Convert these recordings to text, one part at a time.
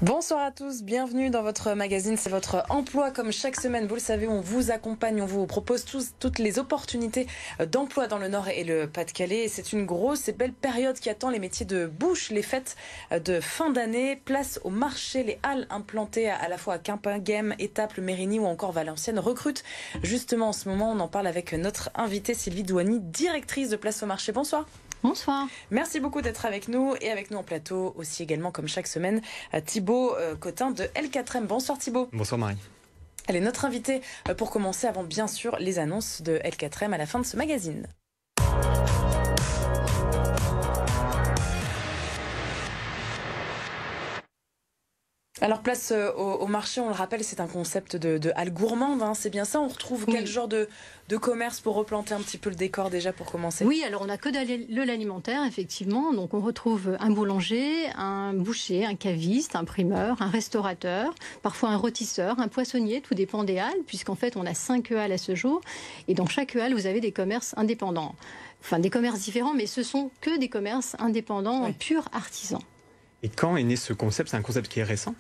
Bonsoir à tous, bienvenue dans votre magazine, c'est votre emploi. Comme chaque semaine, vous le savez, on vous accompagne, on vous propose toutes les opportunités d'emploi dans le Nord et le Pas-de-Calais. Et c'est une grosse et belle période qui attend les métiers de bouche, les fêtes de fin d'année. Place au marché, les halles implantées à la fois à Quimper-Game, Étaples, Mérigny ou encore Valenciennes recrutent. Justement, en ce moment, on en parle avec notre invitée Sylvie Douani, directrice de Place au marché. Bonsoir. Bonsoir. Merci beaucoup d'être avec nous et avec nous en plateau aussi également comme chaque semaine Thibaut Cotin de L4M. Bonsoir Thibaut. Bonsoir Marie. Elle est notre invitée pour commencer avant bien sûr les annonces de L4M à la fin de ce magazine. Alors place au marché, on le rappelle, c'est un concept de halle gourmande, hein, c'est bien ça. On retrouve quel genre de commerce pour replanter un petit peu le décor déjà pour commencer? Oui, alors on a que de l'alimentaire effectivement, donc on retrouve un boulanger, un boucher, un caviste, un primeur, un restaurateur, parfois un rôtisseur, un poissonnier, tout dépend des halles, puisqu'en fait on a 5 halles à ce jour, et dans chaque halle vous avez des commerces indépendants, enfin des commerces différents, mais ce sont que des commerces indépendants, purs artisans. Et quand est né ce concept? C'est un concept qui est récent?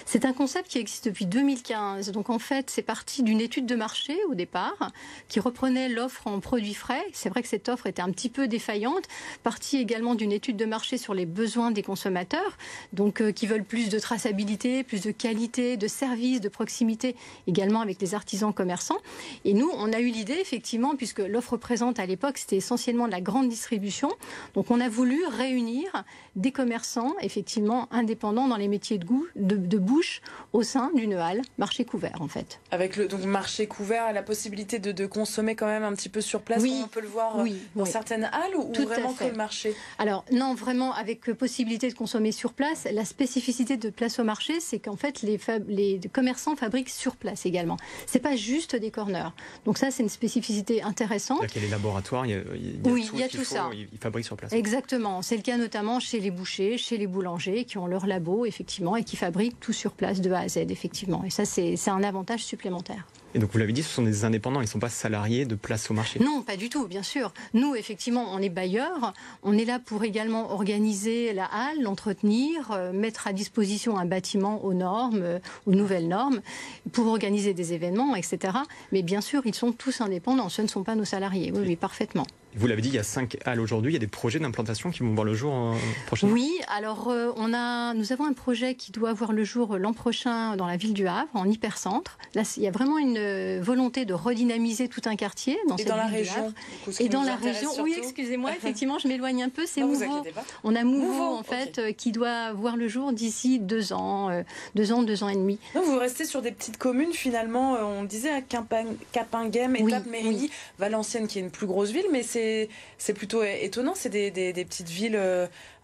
C'est un concept qui existe depuis 2015. Donc en fait, c'est parti d'une étude de marché au départ, qui reprenait l'offre en produits frais. C'est vrai que cette offre était un petit peu défaillante. Partie également d'une étude de marché sur les besoins des consommateurs, donc qui veulent plus de traçabilité, plus de qualité, de service, de proximité, également avec les artisans commerçants. Et nous, on a eu l'idée, effectivement, puisque l'offre présente à l'époque, c'était essentiellement de la grande distribution. Donc on a voulu réunir des commerçants, effectivement, indépendants dans les métiers de bouche au sein d'une halle, marché couvert en fait. Avec le marché couvert, la possibilité de consommer quand même un petit peu sur place, comme on peut le voir dans certaines halles, ou vraiment que le marché? Alors non, vraiment avec possibilité de consommer sur place. La spécificité de Place au marché, c'est qu'en fait les commerçants fabriquent sur place également. C'est pas juste des corners. Donc ça, c'est une spécificité intéressante. Il y a les laboratoires, il y a tout ça. Ils fabriquent sur place. Exactement. C'est le cas notamment chez les bouchers, chez les boulangers qui ont leur labo effectivement et qui fabriquent tout sur place de A à Z, effectivement. Et ça, c'est un avantage supplémentaire. Et donc, vous l'avez dit, ce sont des indépendants, ils ne sont pas salariés de Place au marché? Non, pas du tout, bien sûr. Nous, effectivement, on est bailleurs. On est là pour également organiser la halle, l'entretenir, mettre à disposition un bâtiment aux normes, aux nouvelles normes, pour organiser des événements, etc. Mais bien sûr, ils sont tous indépendants. Ce ne sont pas nos salariés. Oui, parfaitement. Vous l'avez dit, il y a 5 halles aujourd'hui. Il y a des projets d'implantation qui vont voir le jour prochainement? Oui, alors nous avons un projet qui doit voir le jour l'an prochain dans la ville du Havre, en hypercentre. Là, il y a vraiment une volonté de redynamiser tout un quartier dans cette ville du Havre. Et dans la région, oui, excusez-moi, effectivement, je m'éloigne un peu, c'est Mouveau. On a Mouveau, en fait, qui doit voir le jour d'ici 2 ans, 2 ans et demi. Donc vous restez sur des petites communes, finalement, on disait à Quimper-Game, Étaples, Mérigny, Valenciennes, qui est une plus grosse ville, mais c'est plutôt étonnant, c'est des petites villes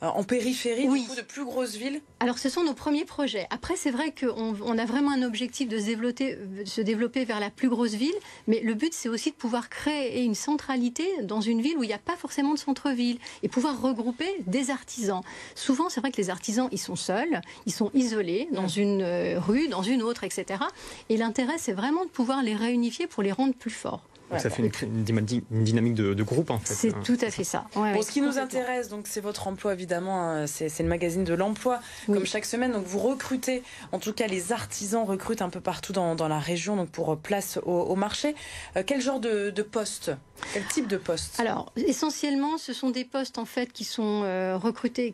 en périphérie, du coup, de plus grosses villes. Alors ce sont nos premiers projets. Après, c'est vrai qu'on a vraiment un objectif de se développer vers la plus grosse ville, mais le but, c'est aussi de pouvoir créer une centralité dans une ville où il n'y a pas forcément de centre-ville et pouvoir regrouper des artisans. Souvent, c'est vrai que les artisans, ils sont seuls, ils sont isolés dans une rue, dans une autre, etc. Et l'intérêt, c'est vraiment de pouvoir les réunifier pour les rendre plus forts. Donc ça fait une dynamique de groupe en fait. C'est tout à fait ça. Ce qui nous intéresse, donc c'est votre emploi évidemment, c'est le magazine de l'emploi comme chaque semaine. Donc vous recrutez, en tout cas les artisans recrutent un peu partout dans la région, donc pour Place au marché. Quel genre de poste? Quel type de poste? Alors essentiellement, ce sont des postes en fait qui sont recrutés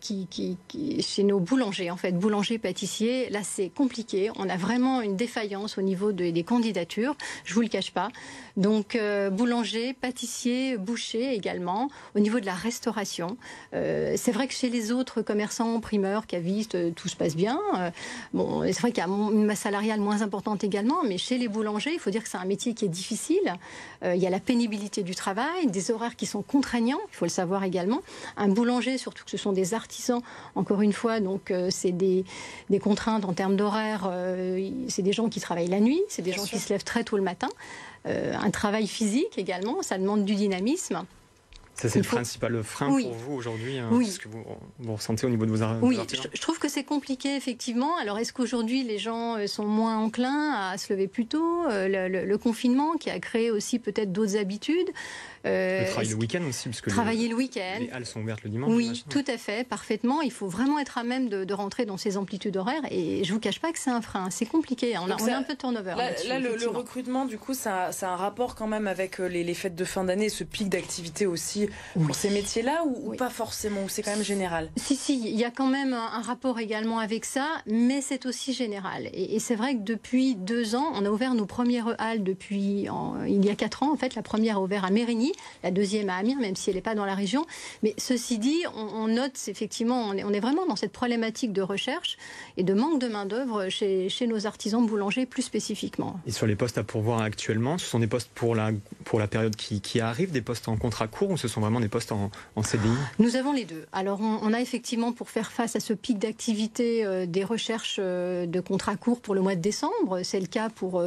chez nos boulangers en fait, boulangers, pâtissiers. Là c'est compliqué. On a vraiment une défaillance au niveau des candidatures. Je vous le cache pas. Donc boulanger, pâtissier, boucher également. Au niveau de la restauration, c'est vrai que chez les autres commerçants, primeurs, cavistes, tout se passe bien. Bon, c'est vrai qu'il y a une masse salariale moins importante également, mais chez les boulangers, il faut dire que c'est un métier qui est difficile. Il y a la pénibilité du travail, des horaires qui sont contraignants, il faut le savoir également. Un boulanger, surtout que ce sont des artisans, encore une fois, donc c'est des contraintes en termes d'horaire. C'est des gens qui travaillent la nuit, c'est des gens qui se lèvent très tôt le matin. Un travail physique également, ça demande du dynamisme. Ça, c'est le principal frein pour vous aujourd'hui, ce que vous ressentez au niveau de vos artisans? Oui, je trouve que c'est compliqué, effectivement. Alors, est-ce qu'aujourd'hui, les gens sont moins enclins à se lever plus tôt? Le confinement qui a créé aussi peut-être d'autres habitudes. Travailler le week-end aussi, parce que travailler le week-end. Les halles sont ouvertes le dimanche. Oui, tout à fait, parfaitement. Il faut vraiment être à même de rentrer dans ces amplitudes horaires. Et je ne vous cache pas que c'est un frein. C'est compliqué. On a un peu de turnover. Là, le recrutement, du coup, ça a un rapport quand même avec les fêtes de fin d'année, ce pic d'activité aussi pour ces métiers-là, ou pas forcément, ou c'est quand même général? Si, il y a quand même un rapport également avec ça, mais c'est aussi général. Et c'est vrai que depuis 2 ans, on a ouvert nos premières halles il y a 4 ans. En fait, la première a ouvert à Mérigny, la deuxième à Amiens, même si elle n'est pas dans la région. Mais ceci dit, on note effectivement, on est vraiment dans cette problématique de recherche et de manque de main-d'œuvre chez nos artisans boulangers plus spécifiquement. Et sur les postes à pourvoir actuellement, ce sont des postes pour la période qui arrive, des postes en contrat court, ou ce sont vraiment des postes en CDI? Nous avons les deux. Alors, on a effectivement, pour faire face à ce pic d'activité, des recherches de contrats courts pour le mois de décembre. C'est le cas pour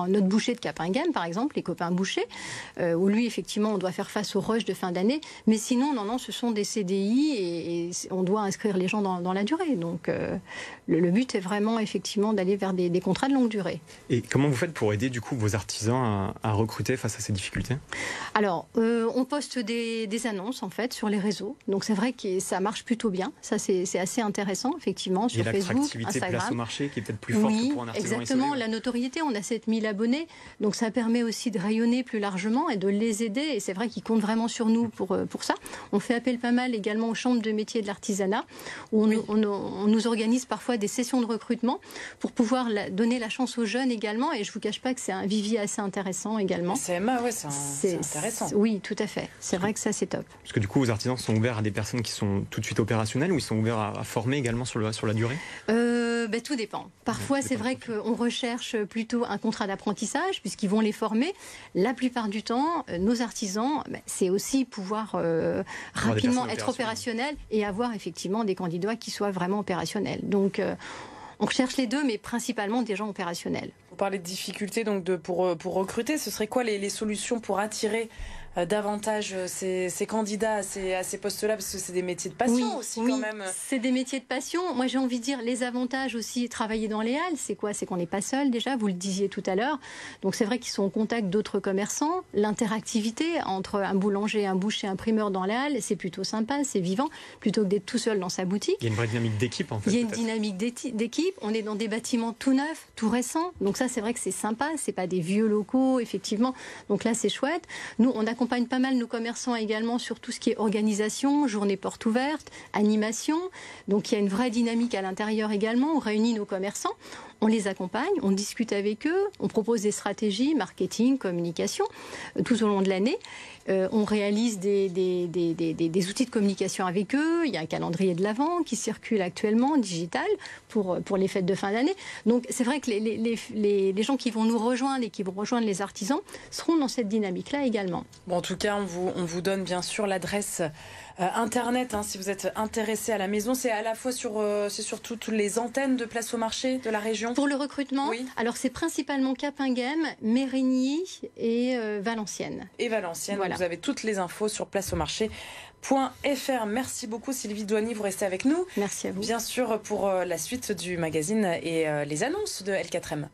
notre boucher de Capinghem, par exemple, les copains bouchers, où lui, effectivement, on doit faire face au rush de fin d'année. Mais sinon, non, ce sont des CDI et on doit inscrire les gens dans la durée. Donc, le but est vraiment, effectivement, d'aller vers des contrats de longue durée. Et comment vous faites pour aider, du coup, vos artisans à recruter face à ces difficultés? Alors, on poste des annonces, en fait, sur les réseaux. Donc, c'est vrai que ça marche plutôt bien. Ça, c'est assez intéressant, effectivement, sur Facebook, Instagram. Place au marché qui est peut-être plus forte que pour un artisan exactement. isolé. La notoriété, on a 7000 abonnés. Donc, ça permet aussi de rayonner plus largement et de les aider. Et c'est vrai qu'ils comptent vraiment sur nous pour ça. On fait appel pas mal également aux chambres de métiers de l'artisanat, où on nous organise parfois des sessions de recrutement pour pouvoir donner la chance aux jeunes également. Et je ne vous cache pas que c'est un vivier assez intéressant également. CMA, oui, c'est intéressant. Oui, tout à fait. C'est vrai que ça, c'est top. Parce que du coup, vos artisans sont ouverts à des personnes qui sont tout de suite opérationnelles, ou ils sont ouverts à former également sur la durée? Tout dépend. Parfois, c'est vrai qu'on recherche plutôt un contrat d'apprentissage, puisqu'ils vont les former. La plupart du temps, nos artisans, c'est aussi pouvoir rapidement être opérationnels et avoir effectivement des candidats qui soient vraiment opérationnels. Donc, on recherche les deux, mais principalement des gens opérationnels. Vous parlez de difficultés donc pour recruter. Ce serait quoi les solutions pour attirer davantage ces candidats à ces postes-là, parce que c'est des métiers de passion aussi quand même. C'est des métiers de passion. Moi, j'ai envie de dire les avantages aussi, travailler dans les halles, c'est quoi? C'est qu'on n'est pas seul déjà, vous le disiez tout à l'heure. Donc c'est vrai qu'ils sont en contact d'autres commerçants. L'interactivité entre un boulanger, un boucher, un primeur dans les halles, c'est plutôt sympa, c'est vivant, plutôt que d'être tout seul dans sa boutique. Il y a une vraie dynamique d'équipe en fait. Il y a une dynamique d'équipe. On est dans des bâtiments tout neufs, tout récents. Donc ça, c'est vrai que c'est sympa. C'est pas des vieux locaux, effectivement. Donc là, c'est chouette. Nous, on accompagne pas mal nos commerçants également sur tout ce qui est organisation, journée porte ouverte, animation. Donc il y a une vraie dynamique à l'intérieur également. On réunit nos commerçants, on les accompagne, on discute avec eux, on propose des stratégies, marketing, communication, tout au long de l'année. On réalise des outils de communication avec eux. Il y a un calendrier de l'Avent qui circule actuellement, digital, pour les fêtes de fin d'année. Donc c'est vrai que les gens qui vont nous rejoindre et qui vont rejoindre les artisans seront dans cette dynamique-là également. Bon, en tout cas, on vous donne bien sûr l'adresse Internet, si vous êtes intéressé à la maison. C'est à la fois sur toutes les antennes de Place au Marché de la région. Pour le recrutement, oui. Alors c'est principalement Capinghem, Mérigny et Valenciennes. Et Valenciennes, voilà. Vous avez toutes les infos sur placeaumarché.fr. Merci beaucoup Sylvie Douanier, vous restez avec nous. Merci à vous. Bien sûr, pour la suite du magazine et les annonces de L4M.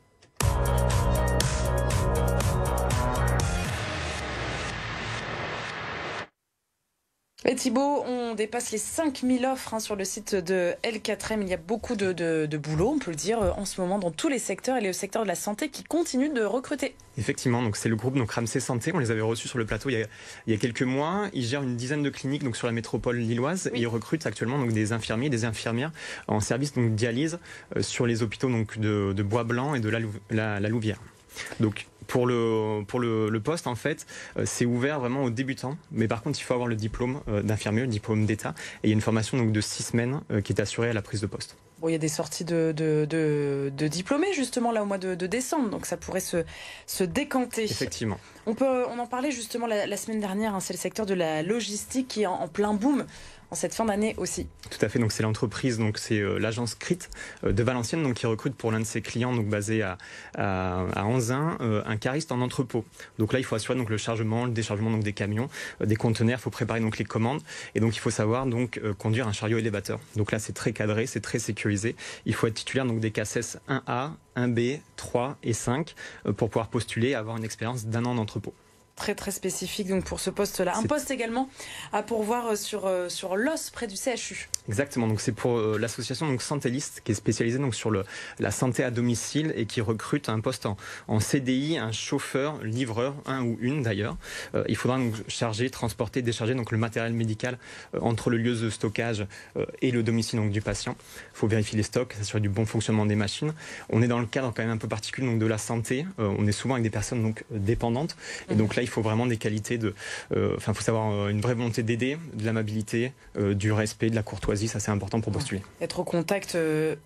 Et Thibaut, on dépasse les 5000 offres sur le site de L4M. Il y a beaucoup de boulot, on peut le dire, en ce moment dans tous les secteurs, et le secteur de la santé qui continue de recruter. Effectivement, donc c'est le groupe Ramsay Santé. On les avait reçus sur le plateau il y a quelques mois. Ils gèrent une dizaine de cliniques donc sur la métropole lilloise, et ils recrutent actuellement donc des infirmiers et des infirmières en service donc dialyse sur les hôpitaux donc de Bois-Blanc et de la Louvière. Donc pour le poste, en fait, c'est ouvert vraiment aux débutants. Mais par contre, il faut avoir le diplôme d'infirmier, le diplôme d'État. Et il y a une formation donc, de 6 semaines qui est assurée à la prise de poste. Bon, il y a des sorties de diplômés, justement, là, au mois de décembre. Donc, ça pourrait se décanter. Effectivement. On en parlait, justement, la semaine dernière. C'est le secteur de la logistique qui est en plein boom en cette fin d'année aussi. Tout à fait, donc c'est l'entreprise, donc c'est l'agence CRIT de Valenciennes, donc qui recrute pour l'un de ses clients, donc basé à Anzin, un cariste en entrepôt. Donc là, il faut assurer donc le chargement, le déchargement donc des camions, des conteneurs. Il faut préparer donc les commandes, et donc il faut savoir donc conduire un chariot élévateur. Donc là, c'est très cadré, c'est très sécurisé. Il faut être titulaire donc des CACES 1A, 1B, 3 et 5 pour pouvoir postuler et avoir une expérience d'1 an d'entrepôt. très très spécifique donc pour ce poste-là. Un poste également à pourvoir sur l'os près du CHU. Exactement, donc c'est pour l'association donc Santéliste qui est spécialisée donc sur la santé à domicile et qui recrute un poste en CDI, un chauffeur, livreur, un ou une d'ailleurs. Il faudra donc charger, transporter, décharger donc le matériel médical entre le lieu de stockage et le domicile donc du patient. Il faut vérifier les stocks, s'assurer du bon fonctionnement des machines. On est dans le cadre quand même un peu particulier donc de la santé. On est souvent avec des personnes donc dépendantes et donc là il faut vraiment des qualités il faut savoir une vraie volonté d'aider, de l'amabilité, du respect, de la courtoisie, ça c'est important pour postuler. Être au contact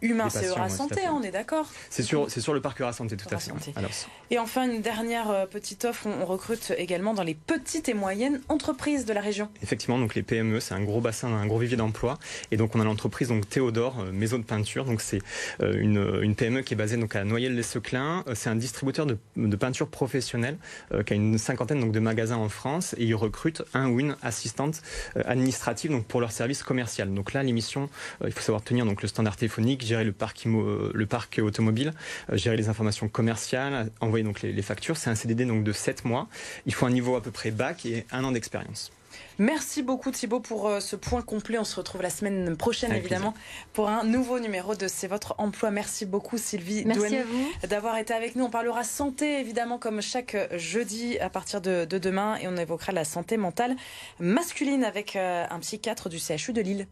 humain, c'est Eura Santé, on est d'accord? C'est sur le parc Eura Santé, tout à fait. Et enfin, une dernière petite offre, on recrute également dans les petites et moyennes entreprises de la région. Effectivement, donc les PME, c'est un gros bassin, un gros vivier d'emploi. Et donc on a l'entreprise donc Théodore, maison de peinture. Donc c'est une PME qui est basée donc à Noyelles-les-Seclins. C'est un distributeur de peinture professionnelle qui a une cinquantaine donc de magasins en France et ils recrutent un ou une assistante administrative donc pour leur service commercial. Donc là, l'émission, il faut savoir tenir donc le standard téléphonique, gérer le parc automobile, gérer les informations commerciales, envoyer donc les factures. C'est un CDD donc de 7 mois. Il faut un niveau à peu près bac et 1 an d'expérience. Merci beaucoup Thibaut pour ce point complet. On se retrouve la semaine prochaine évidemment pour un nouveau numéro de C'est votre emploi. Merci beaucoup Sylvie Douani d'avoir été avec nous. On parlera santé évidemment comme chaque jeudi à partir de demain et on évoquera la santé mentale masculine avec un psychiatre du CHU de Lille.